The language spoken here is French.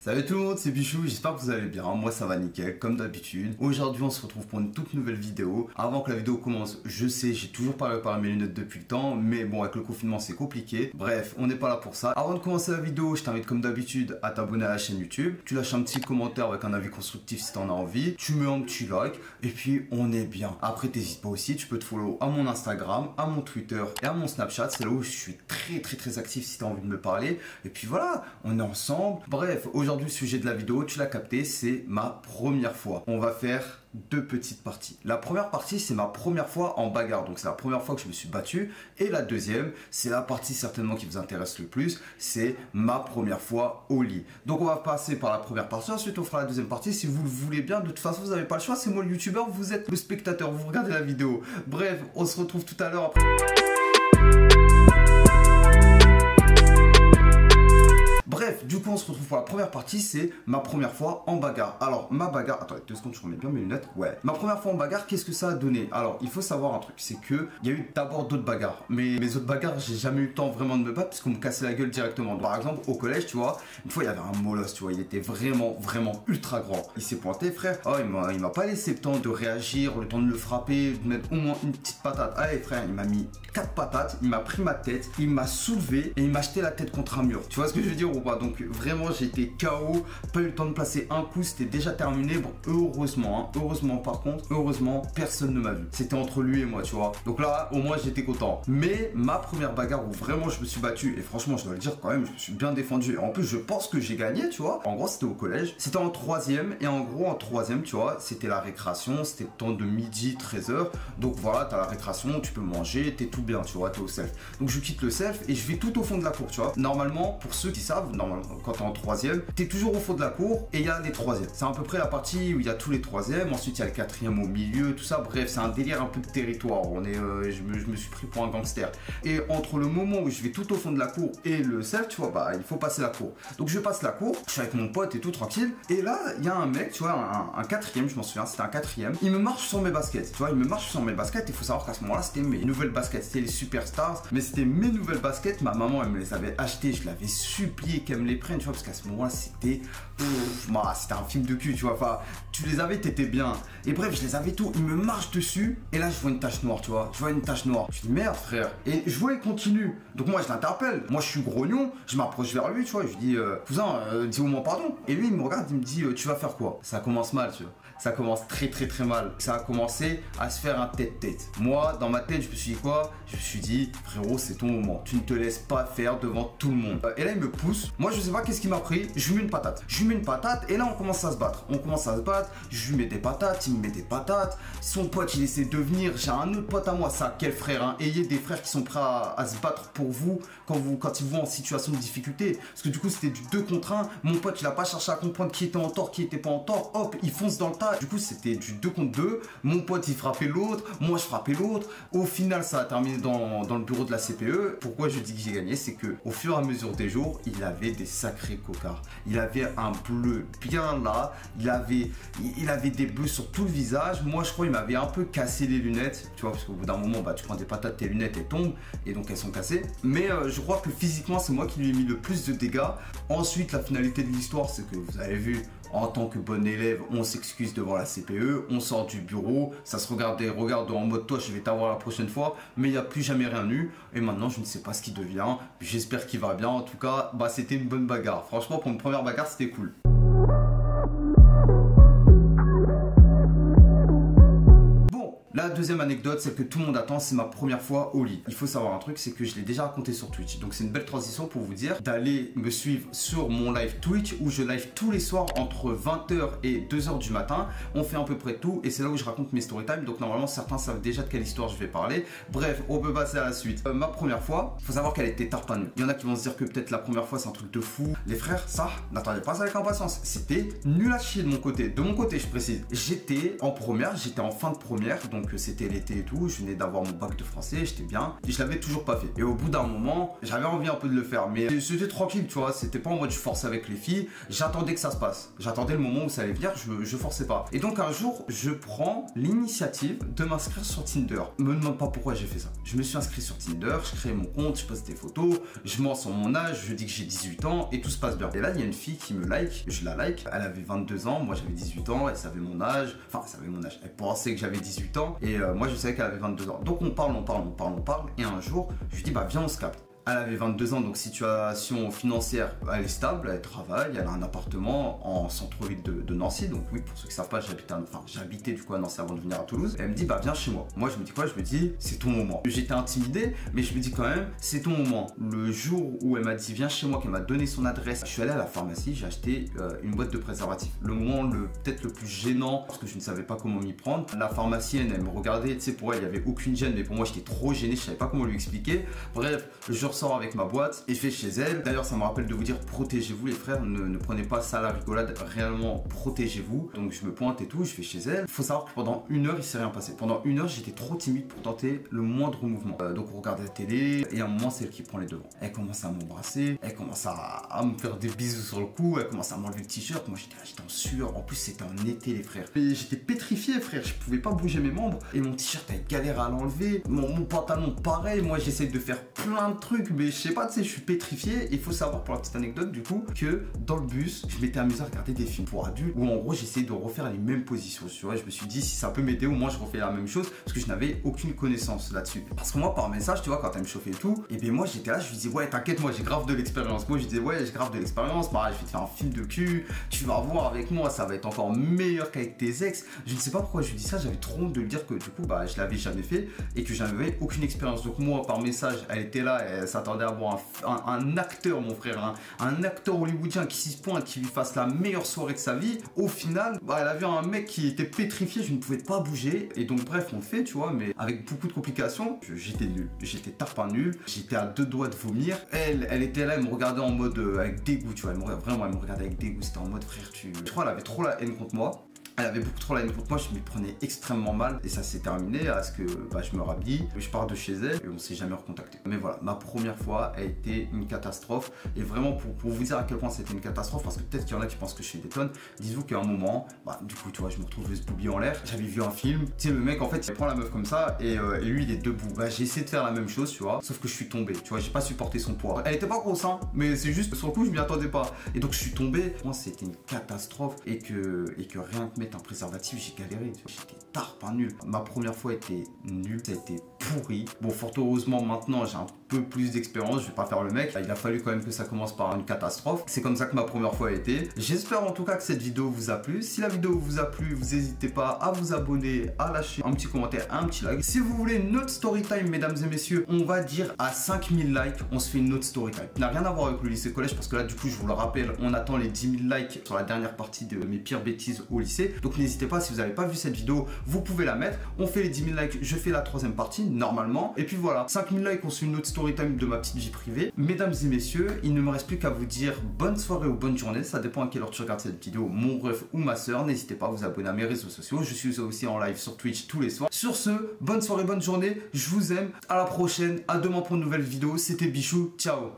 Salut tout le monde, c'est Bichou, j'espère que vous allez bien, moi ça va nickel, comme d'habitude. Aujourd'hui on se retrouve pour une toute nouvelle vidéo. Avant que la vidéo commence, je sais, j'ai toujours pas réparé mes lunettes depuis le temps, mais bon, avec le confinement c'est compliqué. Bref, on n'est pas là pour ça. Avant de commencer la vidéo, je t'invite comme d'habitude à t'abonner à la chaîne YouTube. Tu lâches un petit commentaire avec un avis constructif si t'en as envie. Tu mets un petit like, et puis on est bien. Après t'hésites pas aussi, tu peux te follow à mon Instagram, à mon Twitter et à mon Snapchat. C'est là où je suis très actif si t'as envie de me parler. Et puis voilà, on est ensemble. Bref, aujourd'hui le sujet de la vidéo, tu l'as capté, c'est ma première fois. On va faire deux petites parties. La première partie, c'est ma première fois en bagarre. Donc c'est la première fois que je me suis battu. Et la deuxième, c'est la partie certainement qui vous intéresse le plus. C'est ma première fois au lit. Donc on va passer par la première partie. Ensuite, on fera la deuxième partie. Si vous le voulez bien, de toute façon, vous n'avez pas le choix. C'est moi le youtubeur, vous êtes le spectateur. Vous regardez la vidéo. Bref, on se retrouve tout à l'heure après. Bref, du coup on se retrouve pour la première partie, c'est ma première fois en bagarre. Alors ma bagarre, attendez 2 secondes, je remets bien mes lunettes. Ouais, ma première fois en bagarre, qu'est-ce que ça a donné? Alors il faut savoir un truc, c'est que il y a eu d'abord d'autres bagarres. Mais mes autres bagarres, j'ai jamais eu le temps vraiment de me battre parce qu'on me cassait la gueule directement. Donc, par exemple au collège, tu vois, une fois il y avait un molosse, tu vois, il était vraiment ultra grand. Il s'est pointé, frère. Oh, il m'a pas laissé le temps de réagir, le temps de le frapper, de mettre au moins une petite patate. Allez frère, il m'a mis 4 patates, il m'a pris ma tête, il m'a soulevé et il m'a jeté la tête contre un mur. Tu vois ce que je veux dire ou pas? Donc vraiment j'ai été KO, pas eu le temps de placer un coup, c'était déjà terminé. Bon, heureusement, hein, heureusement par contre, heureusement personne ne m'a vu. C'était entre lui et moi, tu vois. Donc là au moins j'étais content. Mais ma première bagarre où vraiment je me suis battu, et franchement je dois le dire quand même, je me suis bien défendu. Et en plus je pense que j'ai gagné, tu vois. En gros c'était au collège, c'était en 3ème. Et en gros en 3ème, tu vois, c'était la récréation, c'était le temps de midi 13h. Donc voilà, t'as la récréation, tu peux manger, t'es tout bien, tu vois, t'es au self. Donc je quitte le self et je vais tout au fond de la cour, tu vois. Normalement, pour ceux qui savent, normalement quand t'es en 3ème, t'es toujours au fond de la cour et il y a les 3ème. C'est à peu près la partie où il y a tous les 3ème. Ensuite il y a le 4ème au milieu, tout ça. Bref, c'est un délire un peu de territoire. On est, je me suis pris pour un gangster. Et entre le moment où je vais tout au fond de la cour et le self, tu vois, bah il faut passer la cour. Donc je passe la cour, je suis avec mon pote et tout tranquille. Et là il y a un mec, tu vois, un 4ème, je m'en souviens, c'était un 4ème. Il me marche sur mes baskets, tu vois, il me marche sur mes baskets. Il faut savoir qu'à ce moment-là c'était mes nouvelles baskets, c'était les Superstars, mais c'était mes nouvelles baskets. Ma maman elle me les avait achetées, je l'avais supplié qu'elle me les prenne, tu vois, parce qu'à ce moment-là c'était un film de cul, tu vois. Enfin, tu les avais, t'étais bien. Et bref, je les avais tout. Il me marche dessus et là je vois une tache noire, tu vois. Je vois une tache noire. Je dis merde frère. Et je vois il continue. Donc moi je l'interpelle. Moi je suis grognon. Je m'approche vers lui, tu vois. Je lui dis cousin, dis-moi pardon. Et lui il me regarde, il me dit tu vas faire quoi? Ça commence mal, tu vois. Ça commence très mal. Ça a commencé à se faire un tête-tête. Moi, dans ma tête, je me suis dit quoi? Je me suis dit, frérot, c'est ton moment. Tu ne te laisses pas faire devant tout le monde. Et là, il me pousse. Moi, je sais pas qu'est-ce qu'il m'a pris. Je lui mets une patate. Et là, on commence à se battre. Je lui mets des patates. Il me met des patates. Son pote, il essaie de venir. J'ai un autre pote à moi. Ça, quel frère, hein. Ayez des frères qui sont prêts à se battre pour vous quand ils vont en situation de difficulté. Parce que du coup, c'était du 2 contre 1. Mon pote, il a pas cherché à comprendre qui était en tort, qui était pas en tort. Hop, il fonce dans le tas. Du coup, c'était du 2 contre 2. Mon pote, il frappait l'autre. Moi, je frappais l'autre. Au final, ça a terminé dans le bureau de la CPE. Pourquoi je dis que j'ai gagné? C'est que au fur et à mesure des jours, il avait des sacrés cocards. Il avait un bleu bien là. Il avait des bleus sur tout le visage. Moi, je crois qu'il m'avait un peu cassé les lunettes. Tu vois, parce qu'au bout d'un moment, bah, tu prends des patates, tes lunettes, elles tombent. Et donc, elles sont cassées. Mais je crois que physiquement, c'est moi qui lui ai mis le plus de dégâts. Ensuite, la finalité de l'histoire, c'est que vous avez vu, en tant que bon élève, on s'excuse devant la CPE, on sort du bureau, ça se regarde en mode toi je vais t'avoir la prochaine fois, mais il n'y a plus jamais rien eu. Et maintenant je ne sais pas ce qu'il devient, j'espère qu'il va bien. En tout cas, bah, c'était une bonne bagarre. Franchement pour une première bagarre c'était cool. La deuxième anecdote, celle que tout le monde attend, c'est ma première fois au lit. Il faut savoir un truc, c'est que je l'ai déjà raconté sur Twitch. Donc c'est une belle transition pour vous dire d'aller me suivre sur mon live Twitch où je live tous les soirs entre 20h et 2h du matin. On fait à peu près tout et c'est là où je raconte mes story time. Donc normalement certains savent déjà de quelle histoire je vais parler. Bref, on peut passer à la suite. Ma première fois, il faut savoir qu'elle était tarpanue. Il y en a qui vont se dire que peut-être la première fois c'est un truc de fou. Les frères, ça, n'attendez pas ça avec impatience. C'était nul à chier de mon côté. De mon côté, je précise. J'étais en première, j'étais en fin de première. Donc donc c'était l'été et tout, je venais d'avoir mon bac de français, j'étais bien, et je l'avais toujours pas fait. Et au bout d'un moment, j'avais envie un peu de le faire, mais c'était tranquille, tu vois, c'était pas en mode je forçais avec les filles, j'attendais que ça se passe, j'attendais le moment où ça allait venir, je forçais pas. Et donc un jour, je prends l'initiative de m'inscrire sur Tinder. Me demande pas pourquoi j'ai fait ça. Je me suis inscrit sur Tinder, je crée mon compte, je poste des photos, je mentionne mon âge, je dis que j'ai 18 ans et tout se passe bien. Et là, il y a une fille qui me like, je la like, elle avait 22 ans, moi j'avais 18 ans, elle savait mon âge, enfin elle savait mon âge, elle pensait que j'avais 18 ans et moi je savais qu'elle avait 22 ans. Donc on parle et un jour, je lui dis bah viens on se capte. Elle avait 22 ans, donc situation financière, elle est stable, elle travaille, elle a un appartement en centre-ville de Nancy. Donc oui, pour ceux qui ne savent pas, j'habitais du coup à Nancy avant de venir à Toulouse. Et elle me dit, bah viens chez moi. Moi, je me dis quoi? Je me dis, c'est ton moment. J'étais intimidé, mais je me dis quand même, c'est ton moment. Le jour où elle m'a dit, viens chez moi, qu'elle m'a donné son adresse, je suis allé à la pharmacie, j'ai acheté une boîte de préservatifs. Le moment peut-être le plus gênant, parce que je ne savais pas comment m'y prendre. La pharmacienne, elle me regardait, tu sais, pour elle, il n'y avait aucune gêne, mais pour moi, j'étais trop gêné, je savais pas comment lui expliquer. Bref, je sors avec ma boîte et je vais chez elle. D'ailleurs, ça me rappelle de vous dire, protégez-vous les frères, ne prenez pas ça à la rigolade, réellement protégez-vous. Donc je me pointe et tout, je vais chez elle. Il faut savoir que pendant 1 heure, il s'est rien passé. Pendant 1 heure, j'étais trop timide pour tenter le moindre mouvement. Donc on regardait la télé et à un moment, c'est elle qui prend les devants. Elle commence à m'embrasser, elle commence à me faire des bisous sur le cou, elle commence à m'enlever le t-shirt. Moi j'étais en sueur, en plus c'était en été les frères. Et j'étais pétrifié frère, je pouvais pas bouger mes membres et mon t-shirt elle galère à l'enlever. Mon pantalon pareil, moi j'essaie de faire plein de trucs mais je sais pas, tu sais, je suis pétrifié. Il faut savoir pour la petite anecdote du coup que dans le bus, je m'étais amusé à regarder des films pour adultes où en gros j'essayais de refaire les mêmes positions. Tu vois, je me suis dit si ça peut m'aider, au moins je refais la même chose parce que je n'avais aucune connaissance là-dessus. Parce que moi par message, tu vois, quand elle me chauffait et tout, et bien moi j'étais là, je lui disais ouais t'inquiète, moi j'ai grave de l'expérience. Moi je disais ouais j'ai grave de l'expérience, bah je vais te faire un film de cul, tu vas voir avec moi, ça va être encore meilleur qu'avec tes ex. Je ne sais pas pourquoi je lui dis ça, j'avais trop honte de lui dire que du coup bah je l'avais jamais fait et que j'avais aucune expérience. Donc moi par message, elle était là, elle s'attendait à voir un acteur, mon frère, un acteur hollywoodien qui s'y pointe, qui lui fasse la meilleure soirée de sa vie. Au final, bah, elle a vu un mec qui était pétrifié, je ne pouvais pas bouger. Et donc, bref, on le fait, tu vois, mais avec beaucoup de complications. J'étais nul, j'étais tarpin nul, j'étais à 2 doigts de vomir. Elle était là, elle me regardait en mode avec dégoût, tu vois, elle me regardait avec dégoût. C'était en mode frère, je crois qu'elle avait trop la haine contre moi. Elle avait beaucoup trop la haine contre moi, je m'y prenais extrêmement mal et ça s'est terminé à ce que bah, je me rhabille, je pars de chez elle et on s'est jamais recontacté. Mais voilà, ma première fois a été une catastrophe et vraiment pour vous dire à quel point c'était une catastrophe, parce que peut-être qu'il y en a qui pensent que je suis des tonnes, dites-vous qu'à un moment, bah, du coup tu vois, je me retrouve ce booby en l'air, j'avais vu un film, tu sais le mec en fait il prend la meuf comme ça et lui il est debout. Bah, j'ai essayé de faire la même chose, tu vois, sauf que je suis tombé, tu vois, j'ai pas supporté son poids. Elle était pas grosse hein, mais c'est juste sur le coup je m'y attendais pas et donc je suis tombé. Moi c'était une catastrophe et que rien que mettre un préservatif, j'ai galéré, j'étais tarpin nul. Ma première fois était nulle, ça a été pourri. Bon, fort heureusement maintenant j'ai un peu plus d'expérience, je vais pas faire le mec. Il a fallu quand même que ça commence par une catastrophe. C'est comme ça que ma première fois a été. J'espère en tout cas que cette vidéo vous a plu. Si la vidéo vous a plu, vous n'hésitez pas à vous abonner, à lâcher un petit commentaire, un petit like. Si vous voulez une autre story time, mesdames et messieurs, on va dire à 5000 likes, on se fait une autre story time. Ça n'a rien à voir avec le lycée collège parce que là du coup je vous le rappelle, on attend les 10 000 likes sur la dernière partie de mes pires bêtises au lycée. Donc n'hésitez pas, si vous n'avez pas vu cette vidéo, vous pouvez la mettre. On fait les 10 000 likes, je fais la 3e partie normalement. Et puis voilà, 5000 likes, on se fait une autre story time de ma petite vie privée. Mesdames et messieurs, il ne me reste plus qu'à vous dire bonne soirée ou bonne journée. Ça dépend à quelle heure tu regardes cette vidéo, mon ref ou ma soeur. N'hésitez pas à vous abonner à mes réseaux sociaux. Je suis aussi en live sur Twitch tous les soirs. Sur ce, bonne soirée, bonne journée. Je vous aime. À la prochaine. À demain pour une nouvelle vidéo. C'était Bichou. Ciao.